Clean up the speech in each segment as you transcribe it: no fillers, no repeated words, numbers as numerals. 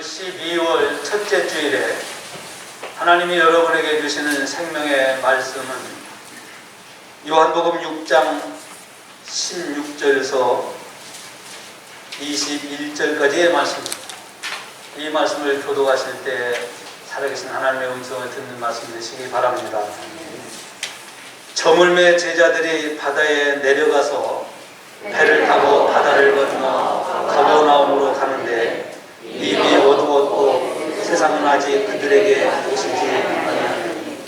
12월 첫째 주일에 하나님이 여러분에게 주시는 생명의 말씀은 요한복음 6장 16절에서 21절까지의 말씀입니다. 이 말씀을 교독하실 때 살아계신 하나님의 음성을 듣는 말씀 되시기 바랍니다. 저물매 제자들이 바다에 내려가서 배를 타고 바다를 건너 가버나움으로 가는데 이미 어두웠고 세상은 아직 그들에게 오시지 않았느니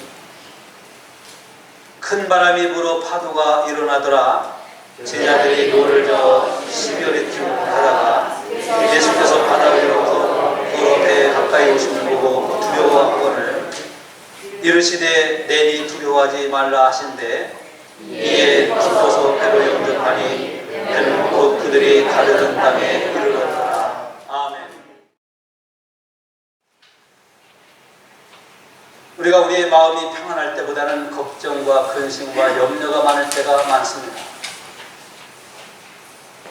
큰 바람이 불어 파도가 일어나더라. 제자들이 노를 저어 12월의 팀을 하다가 예수께서 바다 위로부터 걸어 배에 가까이 오심을 보고 두려워하거늘 이르시되 내니 두려워하지 말라 하신대 이에 깊어서 배로 영접하니 배는 곧 그들이 가려던 땅에 이르렀더라. 아멘. 우리가 우리의 마음이 평안할 때보다는 걱정과 근심과 염려가 많을 때가 많습니다.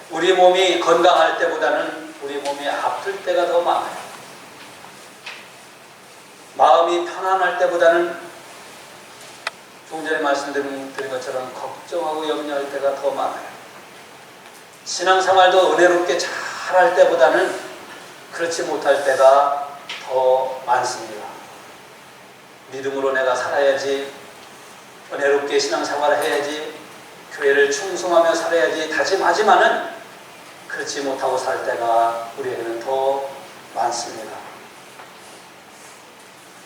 우리 몸이 건강할 때보다는 우리 몸이 아플 때가 더 많아요. 마음이 편안할 때보다는 조금 전에 말씀드린 것처럼 걱정하고 염려할 때가 더 많아요. 신앙생활도 은혜롭게 잘할 때보다는 그렇지 못할 때가 더 많습니다. 믿음으로 내가 살아야지, 은혜롭게 신앙생활을 해야지, 교회를 충성하며 살아야지 다짐하지만은 그렇지 못하고 살 때가 우리에게는 더 많습니다.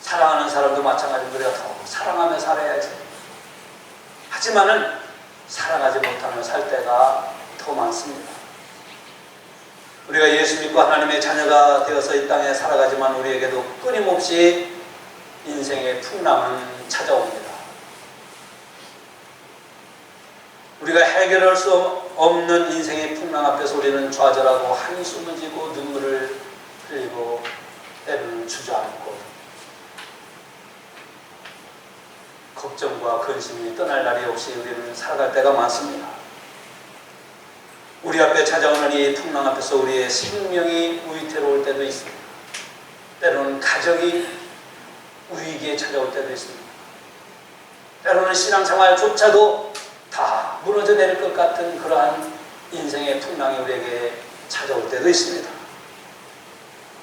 사랑하는 사람도 마찬가지로 우리가 더 사랑하며 살아야지. 하지만은 사랑하지 못하며 살 때가 더 많습니다. 우리가 예수 믿고 하나님의 자녀가 되어서 이 땅에 살아가지만 우리에게도 끊임없이 인생의 풍랑은 찾아옵니다. 우리가 해결할 수 없는 인생의 풍랑 앞에서 우리는 좌절하고 한숨을 지고 눈물을 흘리고 때로는 주저앉고 걱정과 근심이 떠날 날이 없이 우리는 살아갈 때가 많습니다. 우리 앞에 찾아오는 이 풍랑 앞에서 우리의 생명이 위태로울 때도 있습니다. 때로는 가정이 위기에 찾아올 때도 있습니다. 때로는 신앙생활조차도 다 무너져 내릴 것 같은 그러한 인생의 풍랑이 우리에게 찾아올 때도 있습니다.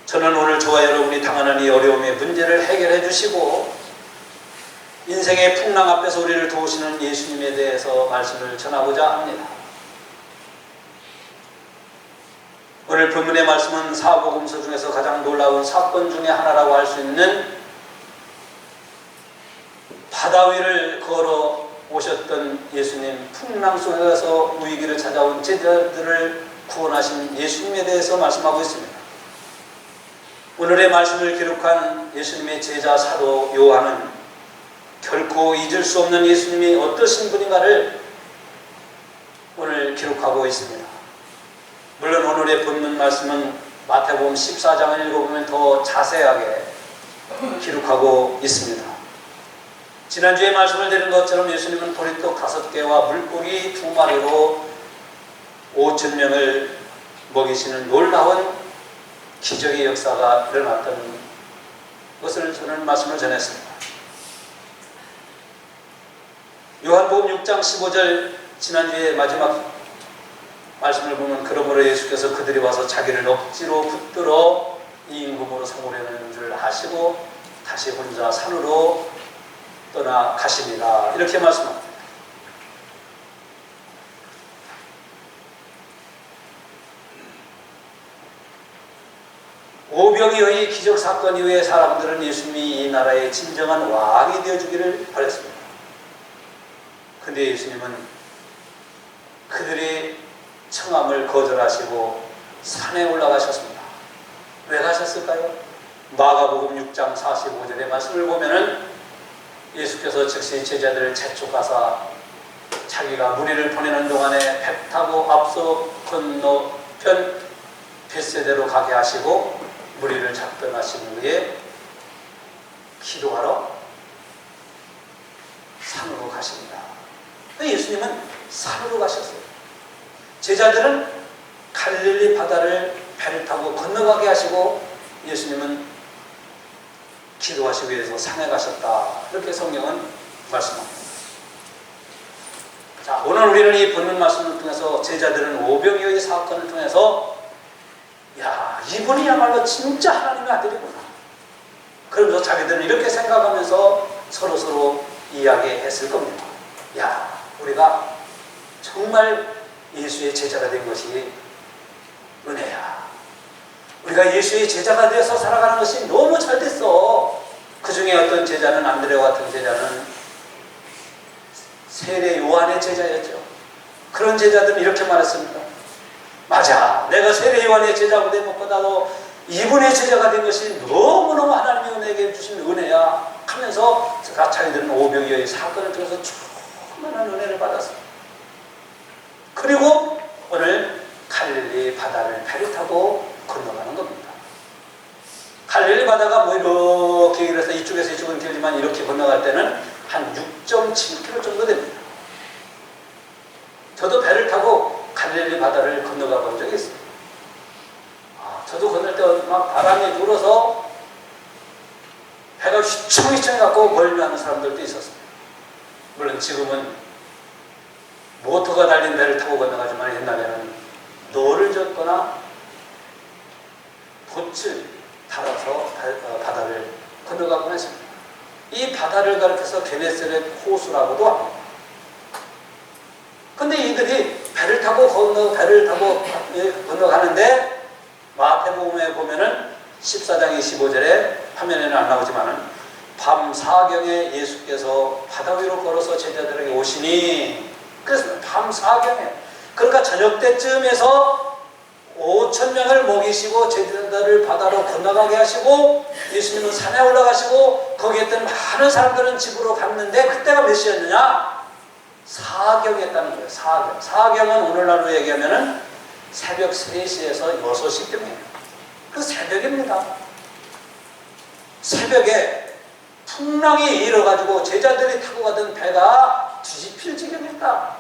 저는 오늘 저와 여러분이 당하는 이 어려움의 문제를 해결해 주시고 인생의 풍랑 앞에서 우리를 도우시는 예수님에 대해서 말씀을 전하고자 합니다. 오늘 본문의 말씀은 사복음서 중에서 가장 놀라운 사건 중에 하나라고 할 수 있는 바다 위를 걸어 오셨던 예수님, 풍랑 속에서 위기를 찾아온 제자들을 구원하신 예수님에 대해서 말씀하고 있습니다. 오늘의 말씀을 기록한 예수님의 제자 사도 요한은 결코 잊을 수 없는 예수님이 어떠신 분인가를 오늘 기록하고 있습니다. 물론 오늘의 본문 말씀은 마태복음 14장을 읽어보면 더 자세하게 기록하고 있습니다. 지난주에 말씀을 드린 것처럼 예수님은 보리떡 5개와 물고기 2마리로 5,000명을 먹이시는 놀라운 기적의 역사가 일어났던 것을 저는 말씀을 전했습니다. 요한복음 6장 15절 지난주에 마지막 말씀을 보면 그러므로 예수께서 그들이 와서 자기를 억지로 붙들어 이 임금으로 삼으려는 줄 아시고 다시 혼자 산으로 떠나가십니다. 이렇게 말씀합니다. 오병이어의 기적사건 이후에 사람들은 예수님이 이 나라의 진정한 왕이 되어주기를 바랬습니다. 근데 예수님은 그들의 청함을 거절하시고 산에 올라가셨습니다. 왜 가셨을까요? 마가복음 6장 45절의 말씀을 보면은 예수께서 즉시 제자들을 재촉하사 자기가 무리를 보내는 동안에 배 타고 앞서 건너편 벳세다로 가게 하시고 무리를 작별하신 후에 기도하러 산으로 가십니다. 예수님은 산으로 가셨어요. 제자들은 갈릴리 바다를 배를 타고 건너가게 하시고 예수님은 기도하시기 위해서 산에 가셨다. 이렇게 성경은 말씀합니다. 자, 오늘 우리는 이 본문 말씀을 통해서 제자들은 오병이어의 사건을 통해서 야, 이분이야말로 진짜 하나님의 아들이구나. 그러면서 자기들은 이렇게 생각하면서 서로서로 이야기했을 겁니다. 야, 우리가 정말 예수의 제자가 된 것이 은혜야. 우리가 예수의 제자가 되어서 살아가는 것이 너무 잘 됐어. 그 중에 어떤 제자는, 안드레와 같은 제자는 세례 요한의 제자였죠. 그런 제자들은 이렇게 말했습니다. 맞아, 내가 세례 요한의 제자가 된 것보다도 이분의 제자가 된 것이 너무너무 하나님이 내게 주신 은혜야 하면서 자기들은 오병이어의 사건을 통해서 충만한 은혜를 받았습니다. 그리고 오늘 갈릴리 바다를 배를 타고 건너가는 겁니다. 갈릴리 바다가 뭐 이렇게 길어서 이쪽에서 이쪽은 길지만 이렇게 건너갈 때는 한 6.7km 정도 됩니다. 저도 배를 타고 갈릴리 바다를 건너가 본 적이 있습니다. 저도 건널 때 막 바람이 불어서 배가 휘청휘청 갖고 멀미하는 사람들도 있었습니다. 물론 지금은 모터가 달린 배를 타고 건너가지만 옛날에는 노를 젓거나 돛을 달아서 바다를 건너가곤 했습니다. 이 바다를 가리켜서 게네사렛 호수라고도 합니다. 근데 이들이 배를 타고 건너가는데 마태복음에 보면은 14장 25절에 화면에는 안 나오지만은 밤 사경에 예수께서 바다 위로 걸어서 제자들에게 오시니, 그래서 밤 사경에, 그러니까 저녁 때쯤에서 5,000명을 먹이시고 제자들을 바다로 건너가게 하시고 예수님은 산에 올라가시고 거기에 있던 많은 사람들은 집으로 갔는데 그때가 몇 시였느냐? 사경이었다는 거예요. 사경. 사경은 오늘날로 얘기하면은 새벽 3시에서 6시경이에요. 그 새벽입니다. 새벽에 풍랑이 일어가지고 제자들이 타고 가던 배가 뒤집힐 지경이었다.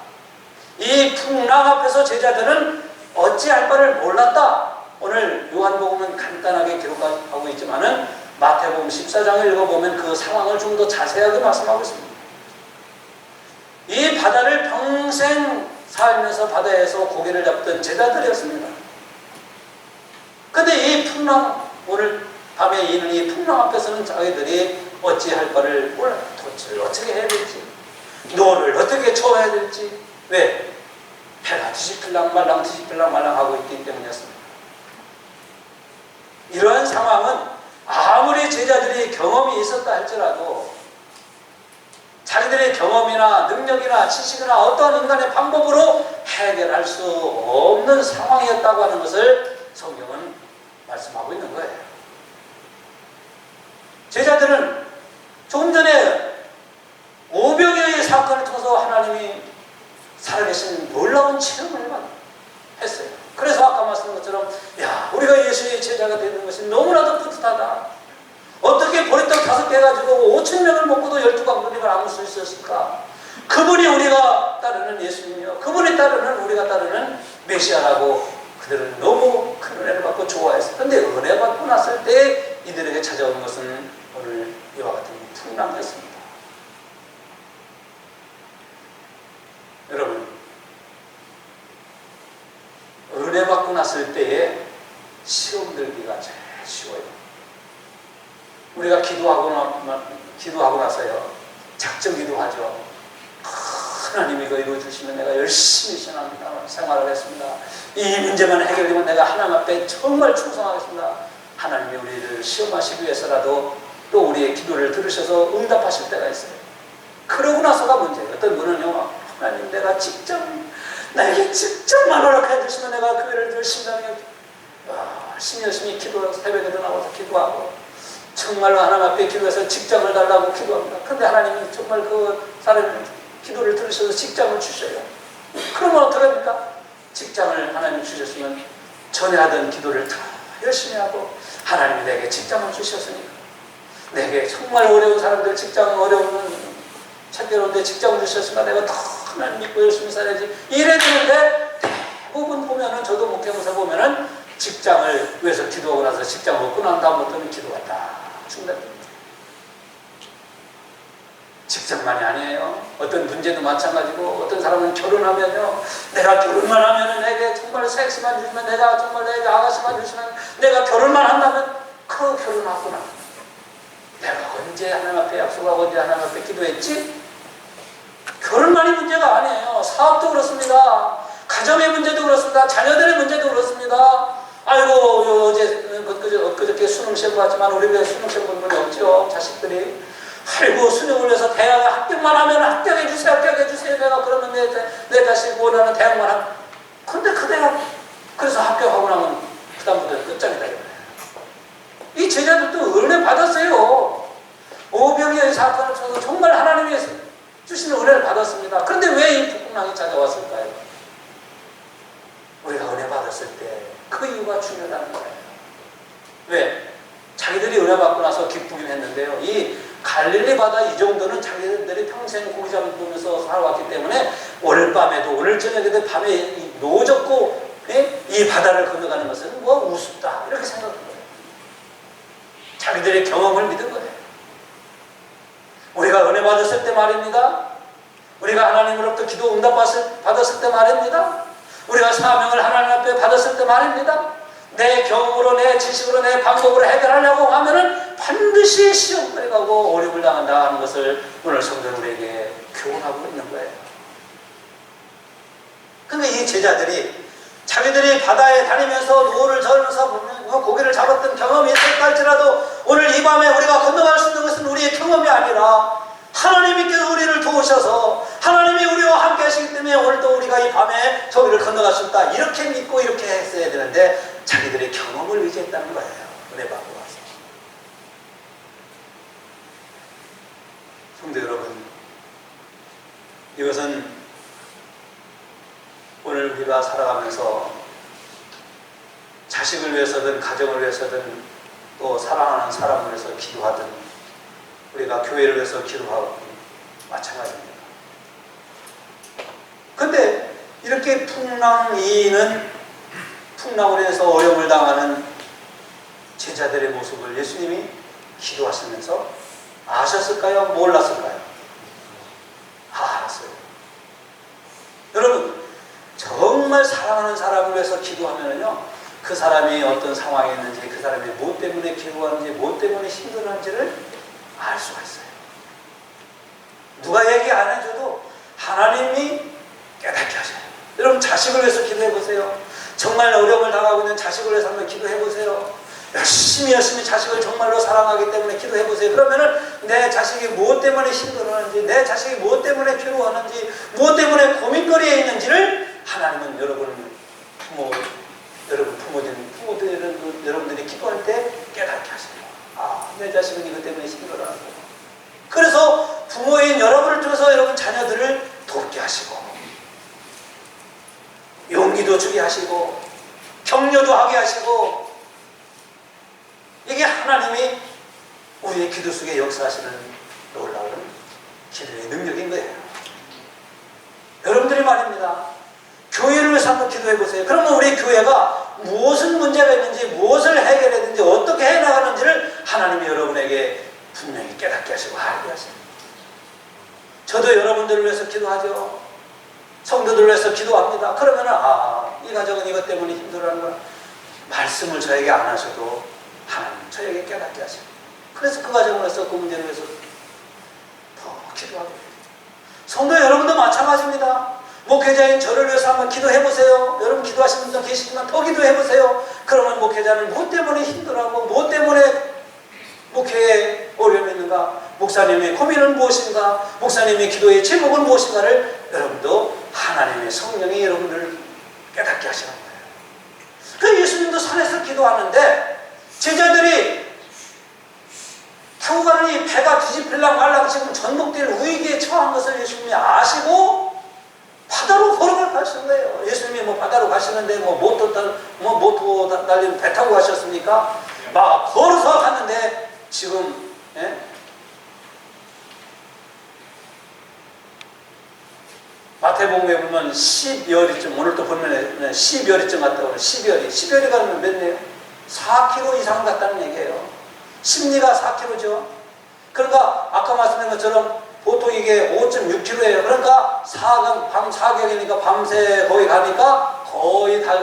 이 풍랑 앞에서 제자들은 어찌할 바를 몰랐다. 오늘 요한복음은 간단하게 기록하고 있지만은 마태복음 14장을 읽어보면 그 상황을 좀 더 자세하게 말씀하고 있습니다. 이 바다를 평생 살면서 바다에서 고기를 잡던 제자들이었습니다. 근데 이 풍랑, 오늘 밤에 이는 이 풍랑 앞에서는 자기들이 어찌할 바를 몰라요. 도대체 어떻게 해야 될지, 노를 어떻게 쳐야 될지. 왜? 배가 뒤집힐랑 말랑 하고 있기 때문이었습니다. 이러한 상황은 아무리 제자들이 경험이 있었다 할지라도 자기들의 경험이나 능력이나 지식이나 어떠한 인간의 방법으로 해결할 수 없는 상황이었다고 하는 것을 성경은 말씀하고 있는 거예요. 제자들은 조금 전에 오병이어의 사건을 통해서 하나님이 살아계신 놀라운 체험을 했어요. 그래서 아까 말씀한 것처럼 야, 우리가 예수의 제자가 되는 것이 너무나도 뿌듯하다. 어떻게 보리떡 5개 가지고 5,000명을 먹고도 12광분이를 안을 수 있었을까? 그분이 우리가 따르는 예수님이요, 그분이 따르는, 우리가 따르는 메시아라고 그들은 너무 큰 은혜를 받고 좋아했어요. 그런데 은혜 받고 났을 때 이들에게 찾아오는 것은 오늘 이와 같은 풍랑이었습니다. 여러분, 은혜 받고 났을 때에 시험 들기가 제일 쉬워요. 우리가 기도하고 나서요, 작정 기도하죠. 하나님이 이거 이루어주시면 내가 열심히 생활을 했습니다. 이 문제만 해결되면 내가 하나님 앞에 정말 충성하겠습니다. 하나님이 우리를 시험하시기 위해서라도 또 우리의 기도를 들으셔서 응답하실 때가 있어요. 그러고 나서가 문제예요. 어떤 분은요, 하나님 내가 나에게 직접만 허락해 주시면 내가 그 일을 열심히 하겠다. 열심히 기도하고 새벽에도 나와서 기도하고 정말로 하나님 앞에 기도해서 직장을 달라고 기도합니다. 그런데 하나님이 정말 그 사람의 기도를 들으셔서 직장을 주셔요. 그러면 어떡합니까? 직장을 하나님이 주셨으면 전에 하던 기도를 다 열심히 하고 하나님이 내게 직장을 주셨으니까 내게 정말 어려운 사람들 직장은 어려운 찾기 어려운데 직장을 주셨으니까 내가 더 하나님 믿고 열심히 살아야지 이래야 되는데 대부분 보면은 저도 목회무사 보면은 직장을 위해서 기도하고 나서 직장 먹고 난 다음부터는 기도가 다 중단됩니다. 직장만이 아니에요. 어떤 문제도 마찬가지고, 어떤 사람은 결혼하면요, 내가 결혼만 하면 내게 정말 섹스만 주시면, 내가 정말 내게 아가씨만 주시면, 내가 결혼만 한다면 그 결혼하고 나 내가 언제 하나님 앞에 약속하고 언제 하나님 앞에 기도했지? 결혼만이 문제가 아니에요. 사업도 그렇습니다. 가정의 문제도 그렇습니다. 자녀들의 문제도 그렇습니다. 아이고, 어제 엊그저께 수능 시험 봤지만 우리 교회 수능 시험 본 분이 없죠. 자식들이. 아이고, 수능을 위해서 대학에 합격만 하면 합격해주세요. 내가 그러면 내 자식 원하는 대학만 하면. 근데 그 대학, 그래서 합격하고 나면 그다음부터 끝장이다. 이 제자들도 은혜 받았어요. 오병이어의 사건을 쳐서 정말 하나님이 주시는 은혜를 받았습니다. 그런데 왜 이 북풍랑이 찾아왔을까요? 우리가 은혜 받았을 때 그 이유가 중요하다는 거예요. 왜? 자기들이 은혜 받고 나서 기쁘긴 했는데요. 이 갈릴리 바다 이 정도는 자기들이 평생 고기 잡으면서 살아왔기 때문에 오늘 밤에도, 오늘 저녁에도 밤에 노젓고 이 바다를 건너가는 것은 뭐 우습다 이렇게 생각한 거예요. 자기들의 경험을 믿은 거예요. 우리가 은혜 받았을 때 말입니다. 우리가 하나님으로부터 기도 응답 받았을 때 말입니다. 우리가 사명을 하나님 앞에 받았을 때 말입니다. 내 경험으로, 내 지식으로, 내 방법으로 해결하려고 하면은 반드시 시험거리 가고 어려움을 당한다 하는 것을 오늘 성도는 우리에게 교훈하고 있는 거예요. 그러니까 이 제자들이 자기들이 바다에 다니면서 노를 저으면서 고기를 잡았던 경험이 있었다 할지라도 오늘 이 밤에 우리가 건너갈 수 있는 것은 우리의 경험이 아니라 하나님께서 우리를 도우셔서 하나님이 우리와 함께 하시기 때문에 오늘도 우리가 이 밤에 저기를 건너갈 수 있다 이렇게 믿고 이렇게 했어야 되는데 자기들의 경험을 의지했다는 거예요. 은혜 받고 와서. 성도 여러분, 이것은 오늘 우리가 살아가면서 자식을 위해서든 가정을 위해서든 또 사랑하는 사람을 위해서 기도하든 우리가 교회를 위해서 기도하고 마찬가지입니다. 근데 이렇게 풍랑으로 해서 어려움을 당하는 제자들의 모습을 예수님이 기도하시면서 아셨을까요? 몰랐을까요? 알았어요. 여러분, 정말 사랑하는 사람을 위해서 기도하면요, 그 사람이 어떤 상황에 있는지, 그 사람이 뭐 때문에 기도하는지, 뭐 때문에 힘들어하는지를 알 수가 있어요. 누가 얘기 안 해줘도 하나님이 깨닫게 하셔요. 여러분, 자식을 위해서 기도해보세요. 정말 어려움을 당하고 있는 자식을 위해서 한번 기도해보세요. 열심히 자식을 정말로 사랑하기 때문에 기도해보세요. 그러면은 내 자식이 무엇 때문에 힘들어하는지, 내 자식이 무엇 때문에 괴로워하는지, 무엇 때문에 고민거리에 있는지를 하나님은 부모들은 여러분들이 기도할 때 깨닫게 하셔요. 아, 내 자식은 이것 때문에 힘들어하고. 그래서 부모인 여러분을 통해서 여러분 자녀들을 돕게 하시고, 용기도 주게 하시고, 격려도 하게 하시고, 이게 하나님이 우리의 기도 속에 역사하시는 놀라운 기도의 능력인 거예요. 여러분들이 말입니다. 교회를 위해서 한번 기도해 보세요. 그러면 우리 교회가 무엇은 문제가 있는지, 무엇을 해결했는지, 어떻게 해나가는지를 하나님이 여러분에게 분명히 깨닫게 하시고 알게 하십니다. 저도 여러분들을 위해서 기도하죠. 성도들을 위해서 기도합니다. 그러면 이 가정은 이것 때문에 힘들어하는구나. 말씀을 저에게 안 하셔도 하나님 저에게 깨닫게 하십니다. 그래서 그 가정을 위해서, 그 문제를 위해서 더 기도하게 됩니다. 성도 여러분도 마찬가지입니다. 목회자인 저를 위해서 한번 기도해보세요. 여러분 기도하시는 분도 계시지만 더 기도해보세요. 그러면 목회자는 무엇 때문에 힘들어하고 무엇 때문에 목회에 어려움이 있는가, 목사님의 고민은 무엇인가, 목사님의 기도의 제목은 무엇인가를 여러분도 하나님의 성령이 여러분을 깨닫게 하시는 거예요. 그 예수님도 산에서 기도하는데 제자들이 타고 가는 이 배가 뒤집힐랑 말랑 지금 전복될 위기에 처한 것을 예수님이 아시고 바다로 걸어가 가시는 거예요. 예수님이 바다로 가시는데 모토 달리는 배 타고 가셨습니까? 막 걸어서 갔는데 지금 마태복음에 보면 12열이쯤, 오늘 또 보면 12열이쯤 갔다고 그래요. 12열이 가면 몇 네요? 4km 이상 갔다는 얘기예요. 심리가 4km죠. 그러니까 아까 말씀드린 것처럼 보통 이게 5.6km예요. 그러니까 밤 4경이니까 밤새 거기 가니까 거의 다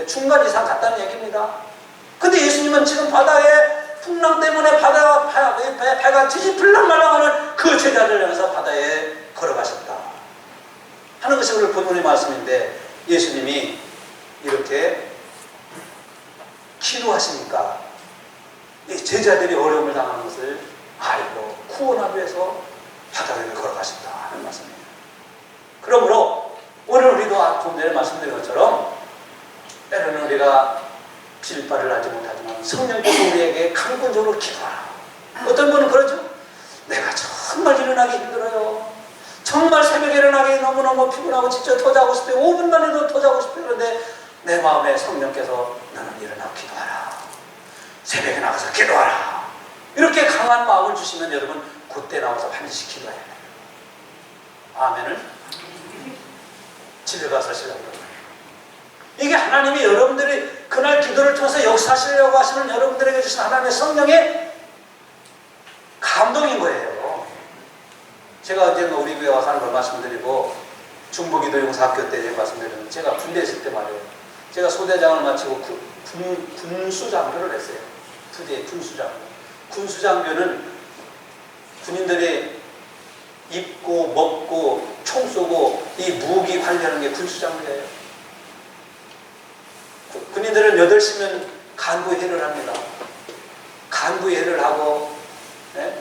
중간 이상 갔다는 얘기입니다. 근데 예수님은 지금 바다에 풍랑 때문에 배가 뒤집힐랑 말랑하는 그 제자를 향해서 바다에 걸어가셨다 하는 것이 오늘 본문의 말씀인데, 예수님이 이렇게 기도하시니까 이 제자들이 어려움을 당하는 것을 알고 구원하기 위해서 바다를 걸어가신다 하는 말씀이에요. 그러므로 오늘 우리도 좀 전에 말씀드린 것처럼 때로는 우리가 빌바를 하지 못하지만 성령께서 우리에게 강권적으로 기도하라. 어떤 분은 그러죠. 내가 정말 일어나기 힘들어요. 정말 새벽에 일어나기 너무너무 피곤하고 진짜 더 자고 싶어요. 5분만 해도 더 자고 싶어요. 그런데 내 마음에 성령께서 너는 일어나고 기도하라. 새벽에 나가서 기도하라. 이렇게 강한 마음을 주시면 여러분 그때 나와서 반드시 기도해야 돼요. 아멘을 집에 가서 하시라고. 이게 하나님이 여러분들이 그날 기도를 통해서 역사하시려고 하시는 여러분들에게 주신 하나님의 성령의 감동인 거예요. 제가 언젠가 우리 교회 와서 하는 걸 말씀드리고, 중부기도용사학교 때 제가 말씀드렸는데, 제가 군대에 있을 때 말이에요. 제가 소대장을 마치고 군수장교를 했어요. 부대 군수장교. 군수장교는 군인들이 입고 먹고 총 쏘고 이 무기 관리하는 게 군수장교예요. 군인들은 8시면 간부회의를 합니다. 간부회의를 하고,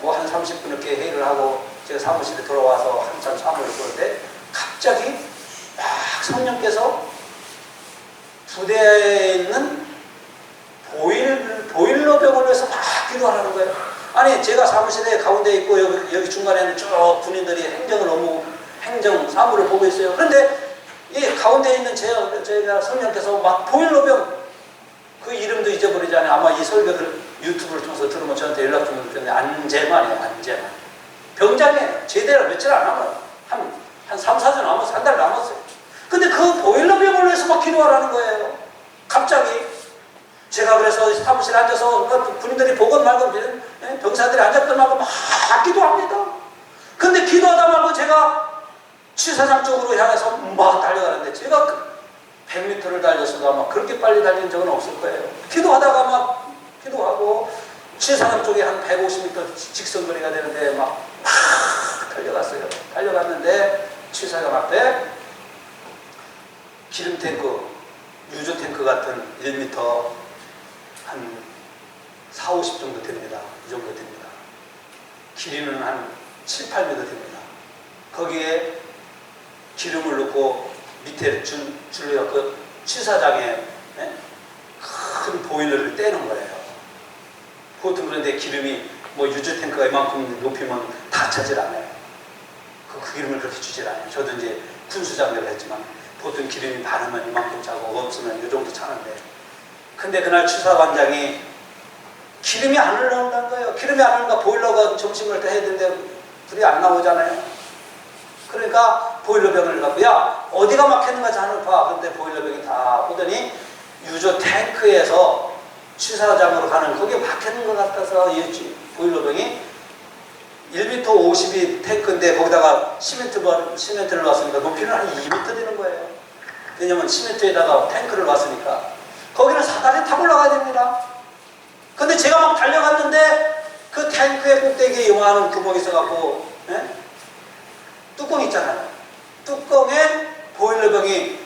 뭐 한 30분 이렇게 회의를 하고, 제가 사무실에 돌아와서 한참 사무를 보는데, 갑자기 막 성령께서 부대에 있는 보일러병을 위해서 막 기도하라는 거예요. 아니, 제가 사무실에 가운데 있고, 여기 중간에는 쭉 군인들이 행정 사무를 보고 있어요. 그런데 이 가운데 있는 저희가 성령께서 막 보일러병, 그 이름도 잊어버리잖아요. 아마 이 설교를 유튜브를 통해서 들으면 저한테 연락 좀 드렸는데, 안재만이에요. 안재만. 병장이에요. 제대로 며칠 안 남아요. 한 3, 4주 남았어요. 한 달 남았어요. 근데 그 보일러병을 위해서 막 기도하라는 거예요. 갑자기. 제가 그래서 사무실에 앉아서 군인들이 보건 말건 병사들이 앉았던 말고 막 기도합니다. 근데 기도하다 말고 제가 취사장 쪽으로 향해서 막 달려가는데, 제가 100m를 달렸어도 아마 그렇게 빨리 달린 적은 없을 거예요. 기도하다가 막 기도하고 취사장 쪽에 한 150m 직선거리가 되는데 막 달려갔어요. 달려갔는데 취사장 앞에 기름 탱크, 유조 탱크 같은 1m 한 4, 50 정도 됩니다. 이 정도 됩니다. 길이는 한 7, 8m 됩니다. 거기에 기름을 넣고 밑에 줄로 그 취사장에 큰 보일러를 떼는 거예요. 보통 그런데 기름이 뭐 유조 탱크가 이만큼 높이면 다 차질 않아요. 그 기름을 그렇게 주질 않아요. 저도 이제 군수장교를 했지만 보통 기름이 많으면 이만큼 차고 없으면 이 정도 차는데, 근데 그날 취사관장이 기름이 안 흘러온다는 거예요. 기름이 안 흘러니까 보일러가 점심을 때 해야 되는데 불이 안 나오잖아요. 그러니까 보일러병을 갖고, 야 어디가 막혔는가 자는 봐. 근데 보일러병이 다 보더니 유조 탱크에서 취사장으로 가는 거기에 막혔는 것 같아서 이 보일러병이 1m 50이 탱크인데 거기다가 시멘트를 놨으니까 높이는 한 2m 되는 거예요. 왜냐면 시멘트에다가 탱크를 놨으니까 거기는 사다리 타고 올라가야 됩니다. 근데 제가 막 달려갔는데 그 탱크의 꼭대기에 요만한 구멍이 있어갖고, 뚜껑 있잖아요. 뚜껑에 보일러병이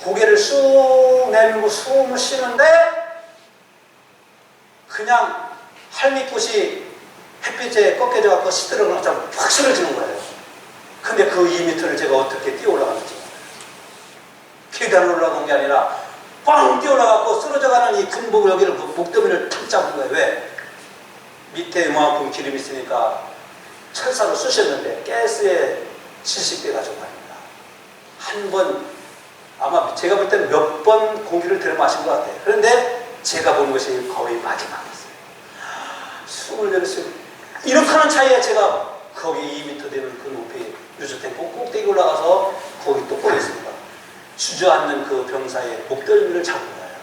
고개를 쑥 내밀고 숨을 쉬는데 그냥 할미꽃이 햇빛에 꺾여져 갖고 시들어가서 팍 쓰러지는 거예요. 근데 그 2m를 제가 어떻게 뛰어 올라가는지 몰라요. 계단을 올라간 게 아니라 꽝 뛰어 올라가고 쓰러져가는 이 군복 여기를 목더미를 탁 잡은 거예요. 왜? 밑에 이만큼 기름이 있으니까 철사로 쑤셨는데 가스에 70배 가지고 갑니다. 한 번, 아마 제가 볼 때는 몇 번 공기를 들여 마신 것 같아요. 그런데 제가 본 것이 거의 마지막이었어요. 숨을 내쉬고 이렇게 하는 차이에 제가 거기 2m 되는 그 높이 유저택 꼭대기 올라가서 거기 또 보냈습니다. 주저앉는 그 병사의 목덜미를 잡은 거예요.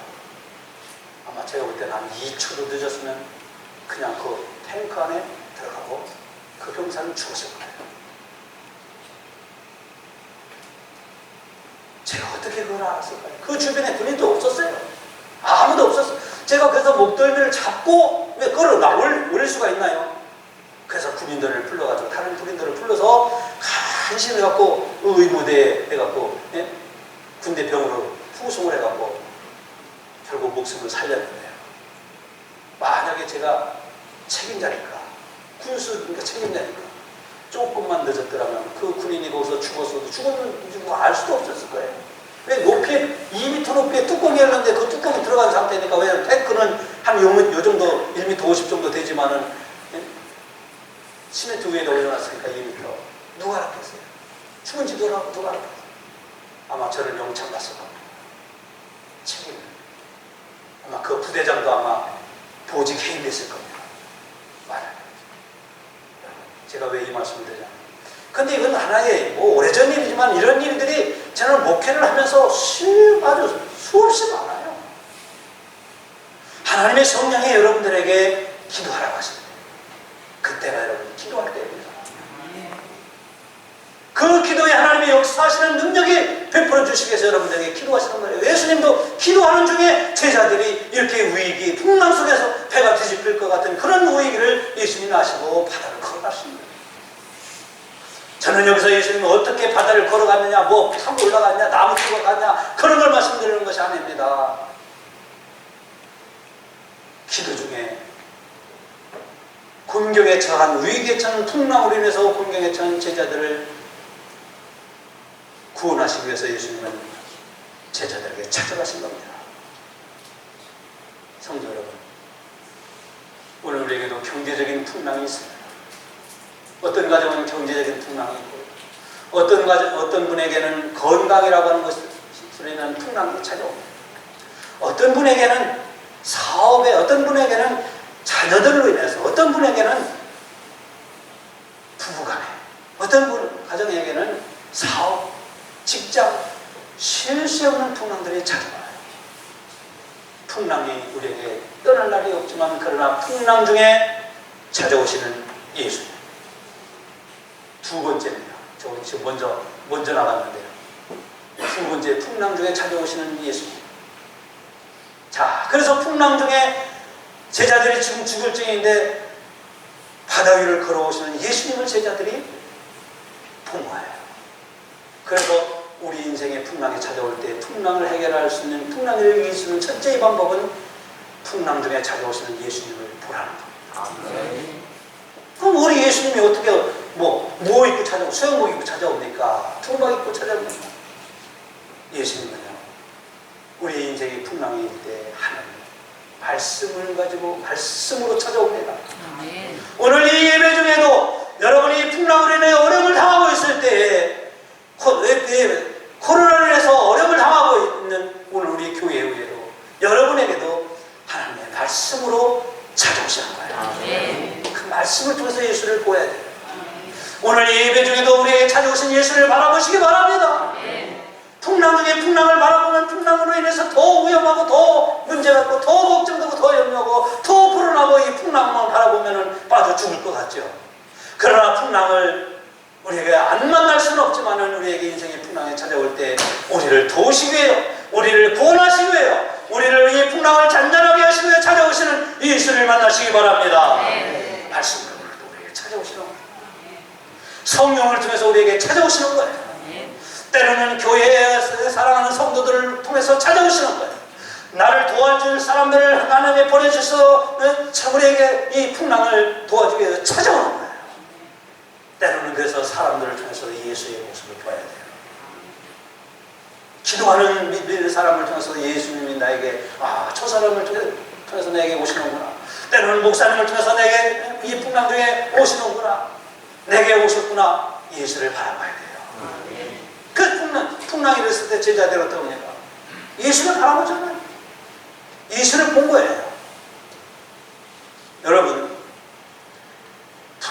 아마 제가 볼 때는 한 2초도 늦었으면 그냥 그 탱크 안에 들어가고 그 병사는 죽었을 거예요. 제가 어떻게 그걸 알았을까요? 그 주변에 군인도 없었어요. 아무도 없었어요. 제가 그래서 목덜미를 잡고 왜 그걸 올릴 수가 있나요? 그래서 군인들을 불러가지고 다른 군인들을 불러서 간신히 해갖고 의무대에 해갖고 예? 군대 병으로 후송을 해갖고 결국 목숨을 살렸는데요. 만약에 제가 책임자니까 군수니까 책임자니까 조금만 늦었더라면 그 군인이 거기서 죽었어도 죽었는지 알 수도 없었을 거예요. 왜 높이에 2m 높이에 뚜껑이 열렸는데 그 뚜껑이 들어간 상태니까. 왜냐면 탱크는 한 요 정도 1m 50 정도 되지만은 예? 시멘트 위에다 올려놨으니까 2m. 누가 알았겠어요? 죽은지도 누가 알았겠어요? 아마 저를 영창 갔을 겁니다. 책임. 아마 그 부대장도 아마 보직 해임했을 겁니다. 말을. 제가 왜 이 말씀을 드리냐면, 근데 이건 하나의 뭐 오래전 일이지만 이런 일들이 저는 목회를 하면서 아주 수없이 많아요. 하나님의 성령이 여러분들에게 기도하라고 하십니다. 그때가 여러분 기도할 때입니다. 그 기도에 하나님의 역사하시는 능력이 베풀어 주시기 위해서 여러분들에게 기도하시는 거예요. 예수님도 기도하는 중에 제자들이 이렇게 위기, 풍랑 속에서 배가 뒤집힐 것 같은 그런 위기를 예수님이 아시고 바다를 걸어갔습니다. 저는 여기서 예수님이 어떻게 바다를 걸어갔느냐, 뭐 타고 올라갔냐, 나무 타고 갔냐, 그런 걸 말씀드리는 것이 아닙니다. 기도 중에 곤경에 처한, 위기에 처한 풍랑으로 인해서 곤경에 처한 제자들을 구원하시기 위해서 예수님은 제자들에게 찾아가신 겁니다. 성도 여러분, 오늘 우리에게도 경제적인 풍랑이 있습니다. 어떤 가정은 경제적인 풍랑이 있고, 어떤 분에게는 건강이라고 하는 것으로는 풍랑이 찾아옵니다. 어떤 분에게는 사업에, 어떤 분에게는 자녀들로 인해서, 어떤 분에게는 부부간에, 어떤 가정에게는 사업, 직장, 쉴 새 없는 풍랑들이 찾아와요. 풍랑이 우리에게 떠날 날이 없지만 그러나 풍랑 중에 찾아오시는 예수님. 두 번째입니다. 저 지금 먼저 나갔는데요. 두 번째, 풍랑 중에 찾아오시는 예수님. 자, 그래서 풍랑 중에 제자들이 지금 죽을 중인데 바다 위를 걸어오시는 예수님을 제자들이 본 거예요. 그래서 우리 인생의 풍랑이 찾아올 때 풍랑을 해결할 수 있는, 풍랑을 이길 수 있는 첫째의 방법은 풍랑 중에 찾아오시는 예수님을 보라는 겁니다. 그럼 우리 예수님이 어떻게 뭐 입고 찾아오고, 수영복 입고 찾아옵니까? 투막 입고 찾아옵니까? 예수님은요, 우리 인생의 풍랑이 일 때 하나님 말씀을 가지고 말씀으로 찾아옵니다. 오늘 이 예배 중에도 여러분이 풍랑으로 인해 어려움을 당하고 있을 때에, 코로나로 인해서 어려움을 당하고 있는 오늘 우리 교회 의회로 여러분에게도 하나님의 말씀으로 찾아오시는 거예요. 그 말씀을 통해서 예수를 보아야 돼요. 오늘 예배 중에도 우리에게 찾아오신 예수를 바라보시기 바랍니다. 풍랑 중에 풍랑을 바라보면 풍랑으로 인해서 더 위험하고 더 문제가 있고 더 걱정되고 더 염려하고 더 불안하고 이 풍랑만 바라보면 빠져 죽을 것 같죠. 그러나 풍랑을 우리에게 안 만날 수는 없지만 우리에게 인생의 풍랑이 찾아올 때 우리를 도우시기 위해, 우리를 구원하시기 위해, 우리를 이 풍랑을 잔잔하게 하시기 위해 찾아오시는 예수를 만나시기 바랍니다. 말씀으로 우리에게 찾아오시는 거예요. 성령을 통해서 우리에게 찾아오시는 거예요. 때로는 교회에 사랑하는 성도들을 통해서 찾아오시는 거예요. 나를 도와줄 사람들을 하나님에 보내주셔서 우리에게 이 풍랑을 도와주기 위해서 찾아오는 거예요. 때로는 그래서 사람들을 통해서 예수의 모습을 보아야 돼요. 기도하는 믿는 사람을 통해서 예수님이 나에게, 저 사람을 통해서 내게 오시는구나. 때로는 목사님을 통해서 내게 이 풍랑 중에 오시는구나. 내게 오셨구나. 예수를 바라봐야 돼요. 그 풍랑이 됐을 때 제자들 어떻게 합니까? 예수를 바라보잖아요. 예수를 본 거예요. 여러분,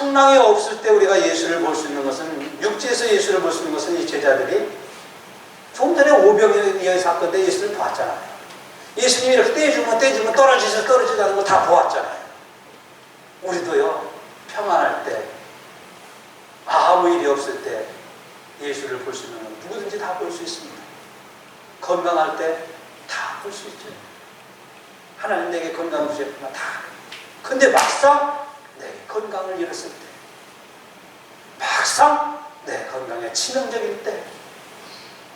풍랑이 없을 때 우리가 예수를 볼 수 있는 것은, 육지에서 예수를 볼 수 있는 것은 이 제자들이 조금 전에 오병이어의 사건 때 예수를 보았잖아요. 예수님이 이렇게 떼주면 떨어지는 거 다 보았잖아요. 우리도요, 평안할 때, 아무 일이 없을 때 예수를 볼 수 있는 건 누구든지 다 볼 수 있습니다. 건강할 때 다 볼 수 있죠. 하나님 내게 건강 주셨구나, 다. 근데 막상 내 건강을 잃었을 때, 막상 내 건강에 치명적일 때,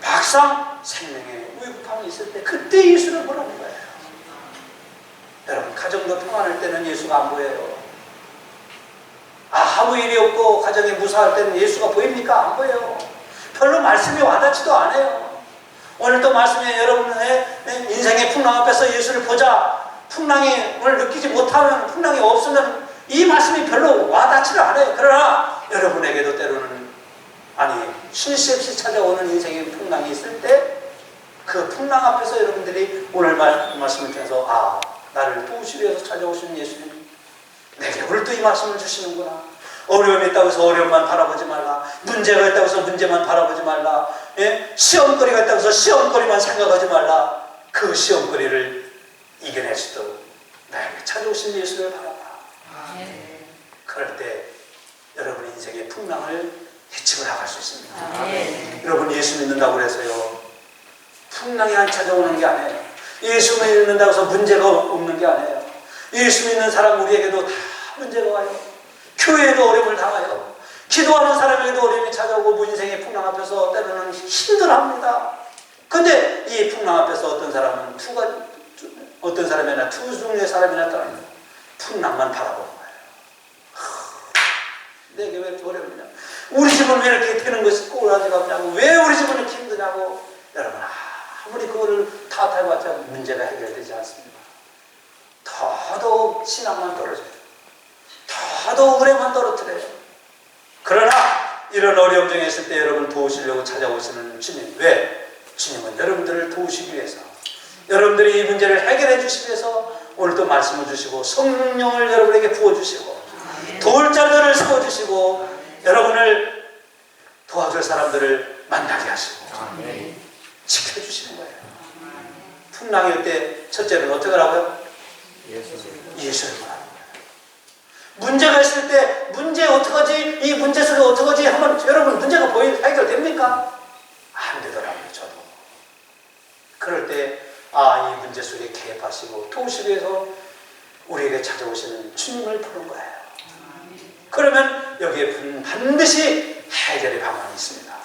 막상 생명에 위급함이 있을 때, 그때 예수를 보라는 거예요. 여러분, 가정도 평안할 때는 예수가 안 보여요. 아무 일이 없고 가정이 무사할 때는 예수가 보입니까? 안 보여요. 별로 말씀이 와닿지도 않아요. 오늘도 말씀에 여러분의 인생의 풍랑 앞에서 예수를 보자, 풍랑을 느끼지 못하면, 풍랑이 없으면 이 말씀이 별로 와닿지를 않아요. 그러나 여러분에게도 때로는, 쉴 새 없이 찾아오는 인생의 풍랑이 있을 때, 그 풍랑 앞에서 여러분들이 오늘 말씀을 통해서 나를 도우시기 위해서 찾아오시는 예수님, 내게 오늘도 이 말씀을 주시는구나. 어려움이 있다고 해서 어려움만 바라보지 말라. 문제가 있다고 해서 문제만 바라보지 말라. 시험거리가 있다고 해서 시험거리만 생각하지 말라. 그 시험거리를 이겨낼 수 있도록 나에게 찾아오신 예수를 바라봐. 그럴 때 여러분 인생의 풍랑을 헤치고 나갈 수 있습니다. 여러분, 예수 믿는다고 해서요, 풍랑이 안 찾아오는 게 아니에요. 예수 믿는다고 해서 문제가 없는 게 아니에요. 예수 믿는 사람 우리에게도 다 문제가 와요. 교회에도 어려움을 당해요. 기도하는 사람에게도 어려움이 찾아오고, 인생의 풍랑 앞에서 때로는 힘들어합니다. 근데 이 풍랑 앞에서 어떤 사람은 어떤 사람이나 두 종류의 사람이나 따라요. 풍랑만 바라보는 거예요. 내게 왜 이렇게 어렵냐? 우리 집은 왜 이렇게 되는 것이 꼬라지가 없냐고, 왜 우리 집은 이렇게 힘드냐고. 여러분, 아무리 그거를 탓해봤자 문제가 해결되지 않습니다. 더더욱 신앙만 떨어져요. 더더욱 은혜만 떨어뜨려요. 그러나 이런 어려움 중에 있을 때 여러분 도우시려고 찾아오시는 주님, 왜? 주님은 여러분들을 도우시기 위해서, 여러분들이 이 문제를 해결해 주시기 위해서 오늘도 말씀을 주시고, 성령을 여러분에게 부어주시고, 도울 자들을 세워주시고, 여러분을 도와줄 사람들을 만나게 하시고 지켜주시는 거예요. 풍랑이 올 때 첫째는 어떻게 하라고요? 예수를 보라는 거예요. 문제가 있을 때 문제 어떡하지? 이 문제 속에 어떡하지? 하면 여러분 문제가 해결됩니까? 안 되더라고요. 저도. 그럴 때 이 문제 속에 개입하시고 도우시기 위해서 우리에게 찾아오시는 주님을 보는 거예요. 그러면 여기에 반드시 해결의 방안이 있습니다.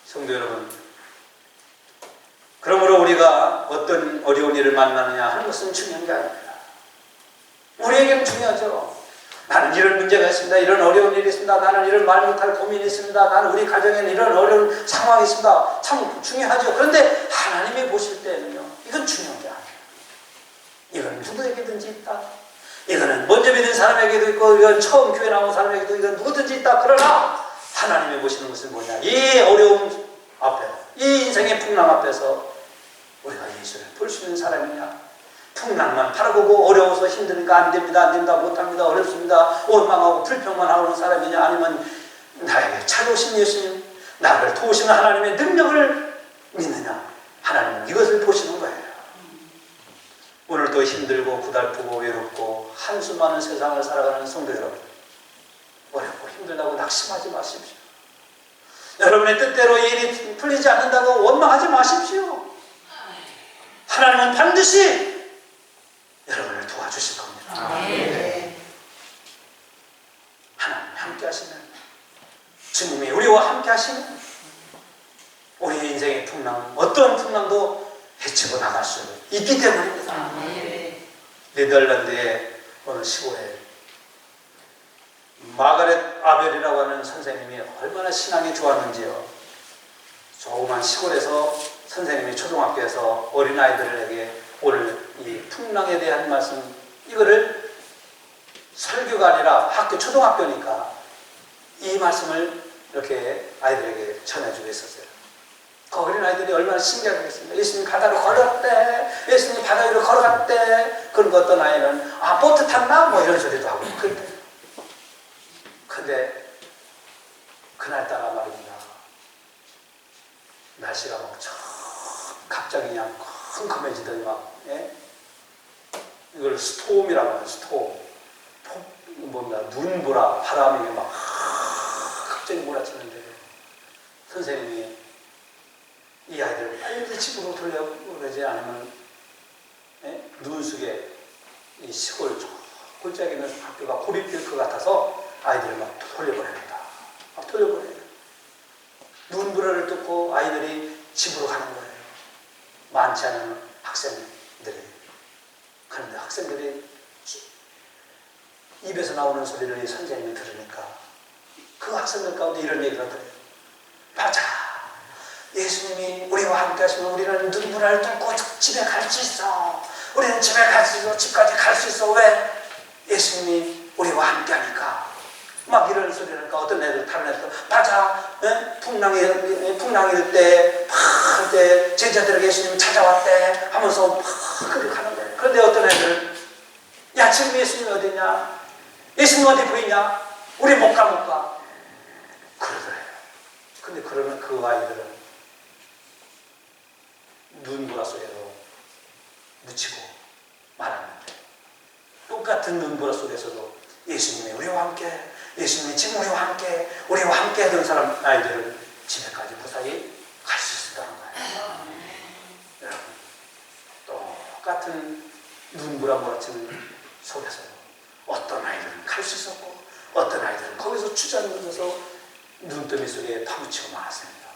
성도 여러분, 그러므로 우리가 어떤 어려운 일을 만나느냐 하는 것은 중요한 게 아닙니다. 우리에게는 중요하죠. 나는 이런 문제가 있습니다. 이런 어려운 일이 있습니다. 나는 이런 말 못할 고민이 있습니다. 나는 우리 가정에는 이런 어려운 상황이 있습니다. 참 중요하죠. 그런데 하나님이 보실 때는요, 이건 중요한 게 아니에요. 이건 누구에게든지 있다. 이거는 먼저 믿은 사람에게도 있고, 이건 처음 교회 나온 사람에게도, 이건 누구든지 있다. 그러나 하나님이 보시는 것은 뭐냐? 이 어려움 앞에, 이 인생의 풍랑 앞에서 우리가 예수를 볼 수 있는 사람이냐? 풍랑만 바라보고 어려워서 힘드니까 안 됩니다, 못합니다, 어렵습니다, 원망하고 불평만 하는 사람이냐? 아니면 나에게 찾아오신 예수님, 나를 도우시는 하나님의 능력을 믿느냐? 하나님은 이것을 보시는 거예요. 오늘도 힘들고 고달프고 외롭고 한숨 많은 세상을 살아가는 성도 여러분, 어렵고 힘들다고 낙심하지 마십시오. 여러분의 뜻대로 일이 풀리지 않는다고 원망하지 마십시오. 하나님은 반드시 여러분을 도와주실 겁니다. 하나님 함께 하시면, 주님이 우리와 함께 하시면 우리의 인생의 풍랑은 어떤 풍랑도 헤치고 나갈 수 있기 때문입니다. 네덜란드의 어느 시골에 마가렛 아벨이라고 하는 선생님이 얼마나 신앙이 좋았는지요. 조그만 시골에서 선생님이 초등학교에서 어린아이들에게 오늘 이 풍랑에 대한 말씀, 이거를 설교가 아니라 초등학교니까 이 말씀을 이렇게 아이들에게 전해주고 있었어요. 그 어린아이들이 얼마나 신기하겠습니까? 예수님 바다로 걸었대, 예수님 바다 위로 걸어갔대, 그리고 어떤 아이는 보트 탔나? 뭐 이런 소리도 하고. 근데 그날따라 말입니다. 날씨가 막 갑자기 그냥 컴컴해지더니 막, 예? 이걸 스톰이라고 하는 스톰. 눈보라, 바람이 막 갑자기 몰아치는데 선생님이 이 아이들을 빨리 집으로 돌려보내지 않으면, 예? 눈 속에 이 시골 골짜기 있는 학교가 고립될 것 같아서 아이들을 막 돌려보냅니다. 막 돌려보내요. 눈보라를 뚫고 아이들이 집으로 가는 거예요. 많지 않은 학생들이. 그런데 학생들이 입에서 나오는 소리를 이 선생님이 들으니까 그 학생들 가운데 이런 얘기를 하더래요. 맞아. 예수님이 우리와 함께 하시면 우리는 눈보라를 뚫고 집에 갈 수 있어. 우리는 집에 갈 수 있어. 집까지 갈 수 있어. 왜? 예수님이 우리와 함께 하니까. 막 이런 소리를 하니까 어떤 애들, 다른 애들, 맞아. 예? 풍랑일 때, 할 때 제자들에게 예수님이 찾아왔대. 하면서 막 그렇게 가는 거예요. 그런데 어떤 애들은 야, 지금 예수님이 어디 있냐? 예수님 어디 보이냐? 우리 못 가. 그러더래요. 근데 그러면 그 아이들은 눈보라 속에서 묻히고 말하는데 똑같은 눈보라 속에서도 예수님이 우리와 함께, 예수님이 지금 우리와 함께 하던 사람 아이들은 집에까지 무사히 갈 수 있었다는 거예요. 여러분, 똑같은 눈보라 몰아치는 속에서 어떤 아이들은 갈 수 있었고 어떤 아이들은 거기서 주저앉아서 눈더미 속에 파묻히고 말았습니다.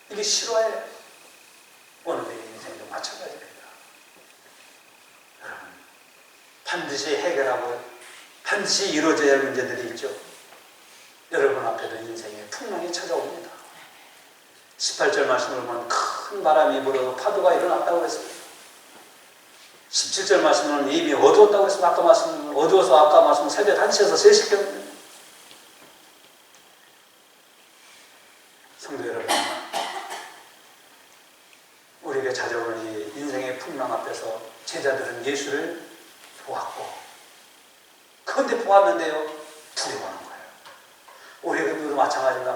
이게 실화예요. 오늘의 인생도 마찬가지입니다. 여러분, 반드시 해결하고 반드시 이루어져야 할 문제들이 있죠. 여러분 앞에도 인생에 풍랑이 찾아옵니다. 18절 말씀을 보면 큰 바람이 불어 파도가 일어났다고 했습니다. 17절 말씀은 이미 어두웠다고 했습니다. 아까 말씀 새벽 1시에서 3시경. 성도 여러분, 우리에게 찾아오는 이 인생의 풍랑 앞에서 제자들은 예수를 보았고, 그런데 보았는데요, 두려워하는 거예요. 우리에게도 마찬가지입니다.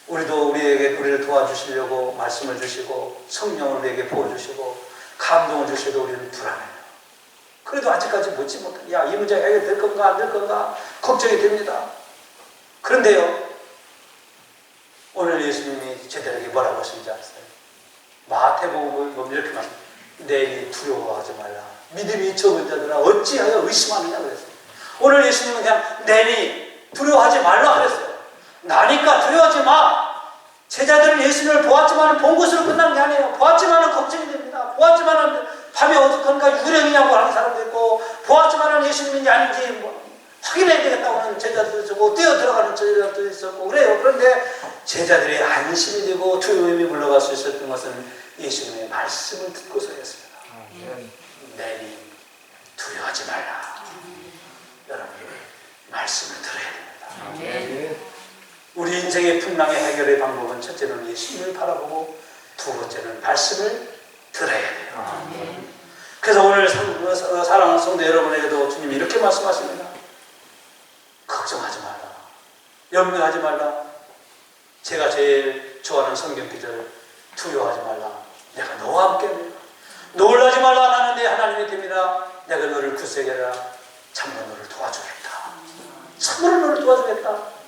우리도 우리를 도와주시려고 말씀을 주시고 성령을 우리에게 부어주시고 감동을 주셔도 우리는 불안해요. 그래도 아직까지 묻지 못해. 이 문제 해결될 건가 안 될 건가 걱정이 됩니다. 그런데요, 오늘 예수님이 제자들에게 뭐라고 하시는지 아세요? 마태복음을 보면 이렇게 말합니다. 내일이 두려워하지 말라. 믿음이 적은 자들아 어찌하여 의심하느냐 그랬어요. 오늘 예수님은 그냥 내일이 두려워하지 말라 그랬어요. 나니까 두려워하지 마. 제자들은 예수님을 보았지만 본 것으로 끝난 게 아니에요. 보았지만 걱정이 됩니다. 보았지만 밤에 어떡하니까 유령이냐고 하는 사람도 있고, 보았지만 예수님인지 아닌지 확인해야 되겠다고 하는 제자들도 있고, 뛰어 들어가는 제자들도 있었고 그래요. 그런데 제자들이 안심이 되고 두려움이 물러갈 수 있었던 것은 예수님의 말씀을 듣고서였습니다. 내니 두려워하지 말라. 여러분, 말씀을 들어야 됩니다. 우리 인생의 풍랑의 해결의 방법은 첫째는 예수님을 바라보고 두 번째는 말씀을 들어야 돼요. 그래서 오늘 사랑하는 성도 여러분에게도 주님이 이렇게 말씀하십니다. 걱정하지 말라. 염려하지 말라. 제가 제일 좋아하는 성경 구절, 두려워하지 말라. 내가 너와 함께합니다. 놀라지 말라. 나는 내 하나님이 됩니다. 내가 너를 굳세게 하라. 참으로 너를 도와주겠다. 참으로 너를 도와주겠다.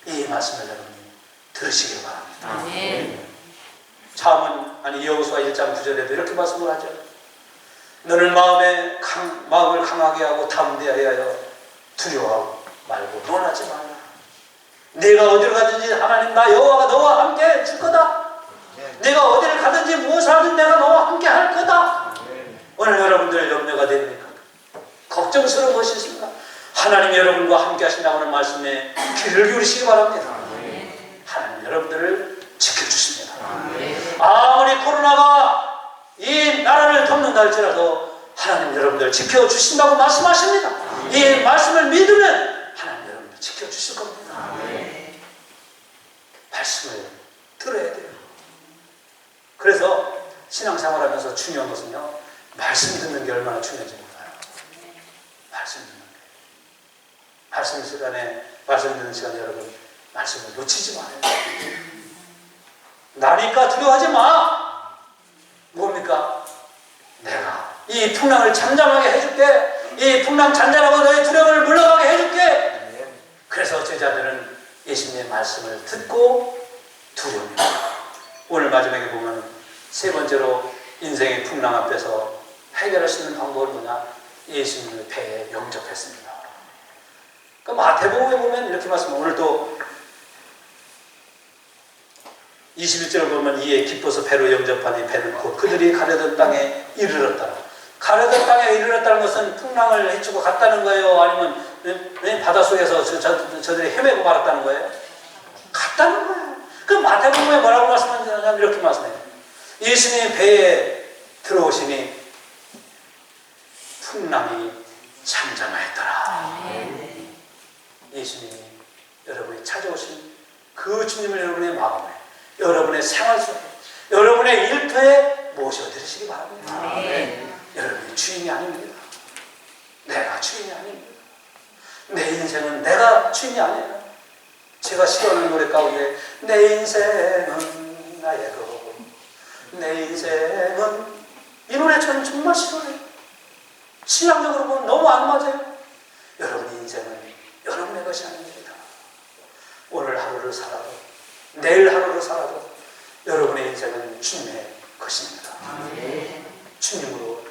이 말씀을 여러분이 들으시길 바랍니다. 여호수아 1장 9절에도 이렇게 말씀을 하죠. 너는 마음을 강하게 하고 담대하게 하여 두려워 말고 놀라지 말라. 내가 어디를 가든지 하나님 나 여호와가 너와 함께 해줄 거다. 내가 어디를 가든지 무엇을 하든 내가 너와 함께 할 거다. 오늘 여러분들 염려가 됩니까? 걱정스러운 것이 있습니까? 하나님 여러분과 함께 하신다고 하는 말씀에 귀를 기울이시기 바랍니다. 하나님 여러분들을 지켜주십니다. 아무리 코로나가 이 나라를 덮는다 할지라도 하나님 여러분들을 지켜주신다고 말씀하십니다. 이 말씀을 믿으면 하나님 여러분들 지켜주실 겁니다. 말씀을 들어야 돼요. 그래서 신앙생활하면서 중요한 것은요, 말씀 듣는 게 얼마나 중요한지 몰라요. 말씀 듣는 게. 말씀 듣는 시간에 여러분, 말씀을 놓치지 마요. 나니까 두려워하지 마. 뭡니까? 내가 이 풍랑을 잠잠하게 해줄게. 이 풍랑 잔잔하고 너의 두려움을 물러가게 해줄게. 그래서 제자들은 예수님의 말씀을 듣고 두려움입니다. 오늘 마지막에 보면 세 번째로 인생의 풍랑 앞에서 해결할 수 있는 방법은 뭐냐? 예수님의 배에 영접했습니다. 그러니까 마태복음에 보면 이렇게 말씀합니다. 오늘도 21절을 보면 이에 기뻐서 배로 영접하니 배는 곧 그들이 가려던 땅에 이르렀다. 가려던 땅에 이르렀다는 것은 풍랑을 헤치고 갔다는 거예요? 아니면 바닷속에서 저들이 헤매고 말았다는 거예요? 갔다는 거예요. 그 마태복음에 뭐라고 말씀하냐면 이렇게 말씀해요. 예수님이 배에 들어오시니 풍랑이 잠잠하였더라. 예수님이 여러분이 찾아오신 그 주님을 여러분의 마음에, 여러분의 생활 속에, 여러분의 일터에 모셔드리시기 바랍니다. 여러분이 주인이 아닙니다. 내가 주인이 아닙니다. 내 인생은 내가 주인이 아니에요. 제가 싫어하는 노래 가운데 내 인생은 나의 것, 내 인생은, 이 노래 저는 정말 싫어해요. 신앙적으로 보면 너무 안 맞아요. 여러분의 인생은 여러분의 것이 아닙니다. 오늘 하루를 살아도 내일 하루를 살아도 여러분의 인생은 주님의 것입니다. 주님으로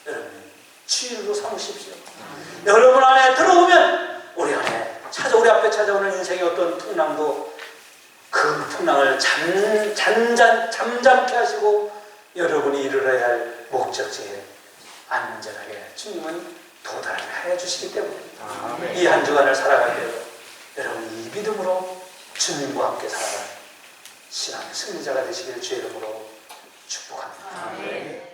여러분이 주인으로 삼으십시오. 여러분 안에 들어오면 우리 앞에 찾아오는 인생의 어떤 풍랑도 그 풍랑을 잠잠케 하시고 여러분이 이르러야 할 목적지에 안전하게 주님은 도달하게 해 주시기 때문에 이 한 주간을 살아갈 때 여러분이 이 믿음으로 주님과 함께 살아갈 신앙의 승리자가 되시길 주의 이름으로 축복합니다.